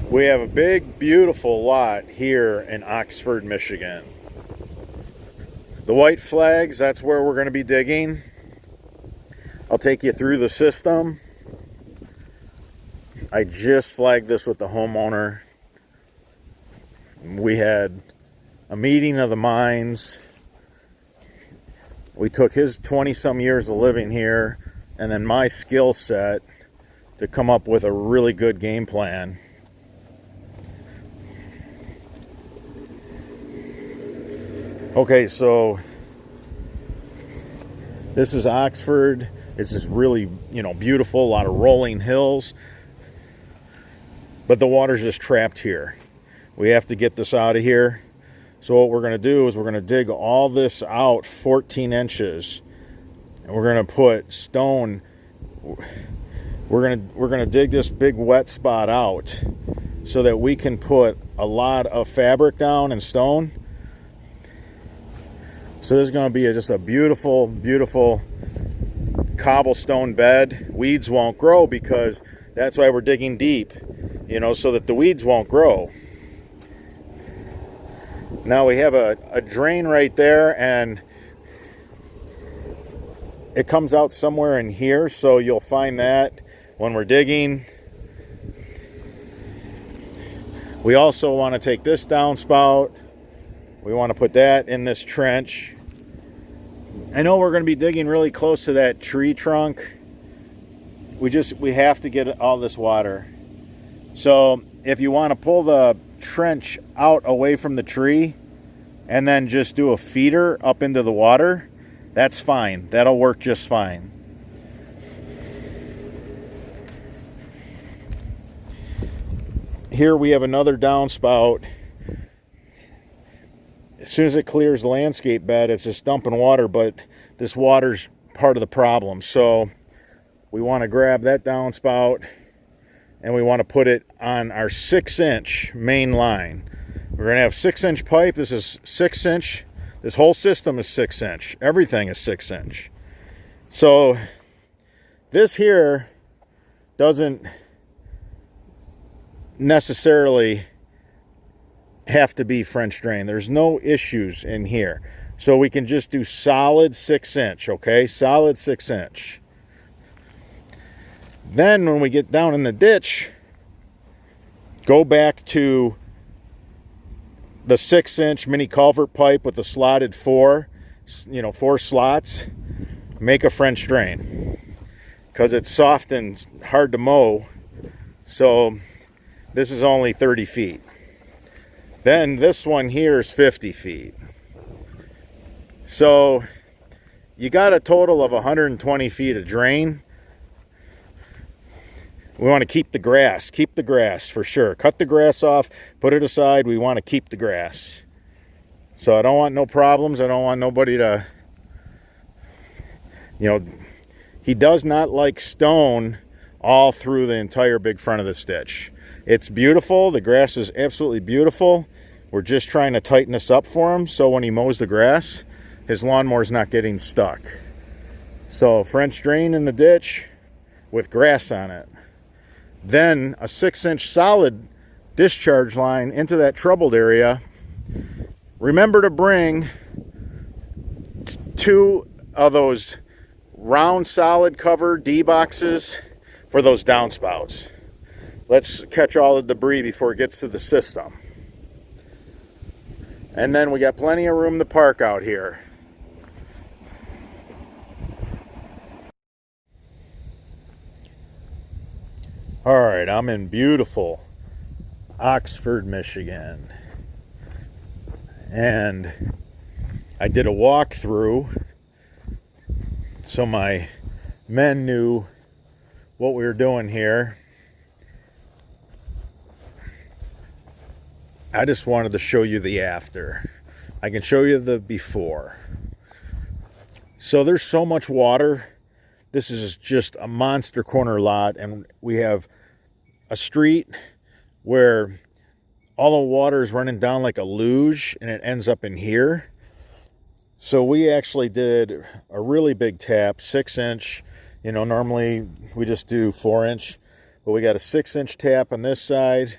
We have a big, beautiful lot here in Oxford, Michigan. The white flags, that's where we're going to be digging. I'll take you through the system. I just flagged this with the homeowner. We had a meeting of the minds. We took his 20-some years of living here and then my skill set to come up with a really good game plan. Okay, so this is Oxford. It's just really, beautiful, a lot of rolling hills. But the water's just trapped here. We have to get this out of here. So what we're going to do is we're going to dig all this out 14 inches. And we're going to put stone. We're going to dig this big wet spot out so that we can put a lot of fabric down and stone. So this is going to be just a beautiful, beautiful cobblestone bed. Weeds won't grow because that's why we're digging deep, so that the weeds won't grow. Now we have a drain right there, and it comes out somewhere in here, so you'll find that when we're digging. We also want to take this downspout. We want to put that in this trench. I know we're going to be digging really close to that tree trunk. We have to get all this water. So if you want to pull the trench out away from the tree and then just do a feeder up into the water, that's fine. That'll work just fine. Here we have another downspout. As soon as it clears the landscape bed, it's just dumping water, but this water's part of the problem. So we want to grab that downspout and we want to put it on our 6-inch main line. We're going to have 6-inch pipe. This is 6-inch. This whole system is 6-inch. Everything is 6-inch. So this here doesn't necessarily have to be French drain. There's no issues in here. So we can just do solid 6-inch, okay? Solid 6-inch. Then when we get down in the ditch, go back to the 6-inch mini culvert pipe with the slotted 4 slots. Make a French drain because it's soft and hard to mow. So this is only 30 feet. Then this one here is 50 feet. So you got a total of 120 feet of drain. We want to keep the grass. Keep the grass for sure. Cut the grass off. Put it aside. We want to keep the grass. So I don't want no problems. I don't want nobody to, he does not like stone all through the entire big front of this ditch. It's beautiful. The grass is absolutely beautiful. We're just trying to tighten this up for him so when he mows the grass, his lawnmower's not getting stuck. So French drain in the ditch with grass on it. Then a 6-inch solid discharge line into that troubled area. Remember to bring 2 of those round solid cover D boxes for those downspouts. Let's catch all the debris before it gets to the system. And then we got plenty of room to park out here. All right, I'm in beautiful Oxford, Michigan. And I did a walkthrough so my men knew what we were doing here. I just wanted to show you the after. I can show you the before. So there's so much water. This is just a monster corner lot, and we have a street where all the water is running down like a luge and it ends up in here. So we actually did a really big tap, 6-inch. Normally we just do 4-inch, but we got a 6-inch tap on this side.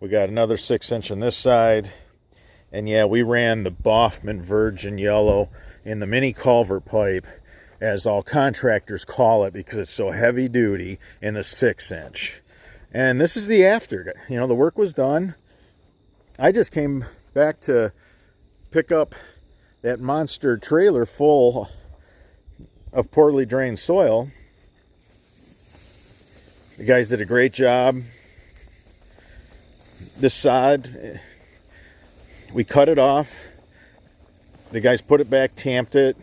We got another 6-inch on this side. And yeah, we ran the Baughman Virgin Yellow in the mini culvert pipe, as all contractors call it, because it's so heavy duty, in the 6-inch. And this is the after. You know, the work was done. I just came back to pick up that monster trailer full of poorly drained soil. The guys did a great job. This sod, we cut it off. The guys put it back, tamped it.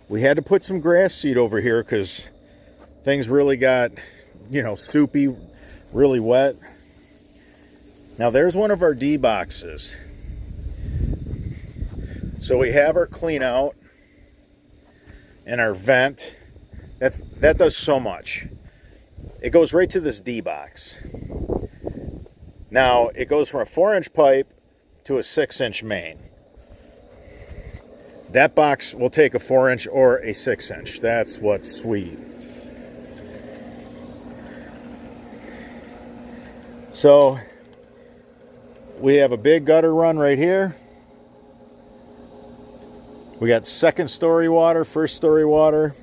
We had to put some grass seed over here because things really got, you know, soupy, really wet. Now there's one of our D boxes. So we have our clean out and our vent. That does so much. It goes right to this D box. Now it goes from a 4-inch pipe to a 6-inch main. That box will take a 4-inch or a 6-inch. That's what's sweet. So we have a big gutter run right here. We got 2nd story water, 1st story water.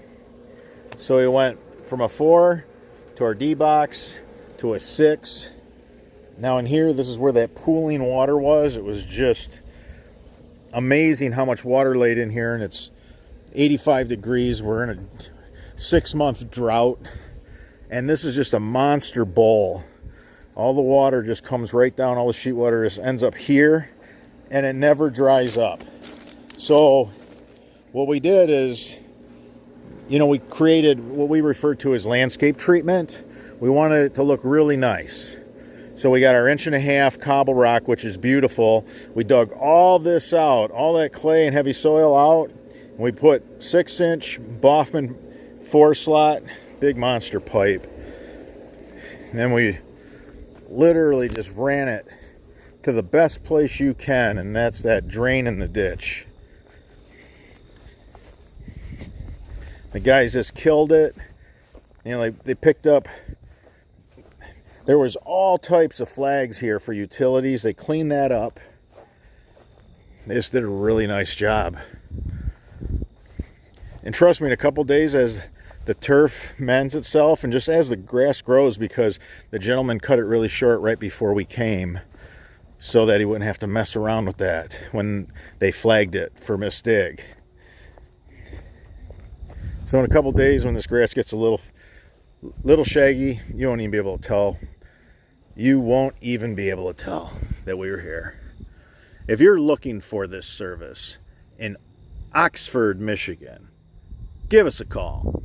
So we went from a 4 to our D box to a 6. Now in here, this is where that pooling water was. It was just amazing how much water laid in here, and it's 85 degrees. We're in a 6-month drought, and this is just a monster bowl. All the water just comes right down. All the sheet water just ends up here, and it never dries up. So what we did is, you know, we created what we refer to as landscape treatment. We wanted it to look really nice. So we got our 1.5-inch cobble rock, which is beautiful. We dug all this out, all that clay and heavy soil out. And we put 6-inch Baughman 4-slot, big monster pipe. And then we literally just ran it to the best place you can, and that's that drain in the ditch. The guys just killed it. You know, they picked up, there was all types of flags here for utilities. They cleaned that up. They just did a really nice job. And trust me, in a couple days, as the turf mends itself and just as the grass grows, because the gentleman cut it really short right before we came so that he wouldn't have to mess around with that when they flagged it for misdig. So in a couple days, when this grass gets a little shaggy, you won't even be able to tell. You won't even be able to tell that we were here. If you're looking for this service in Oxford, Michigan, give us a call.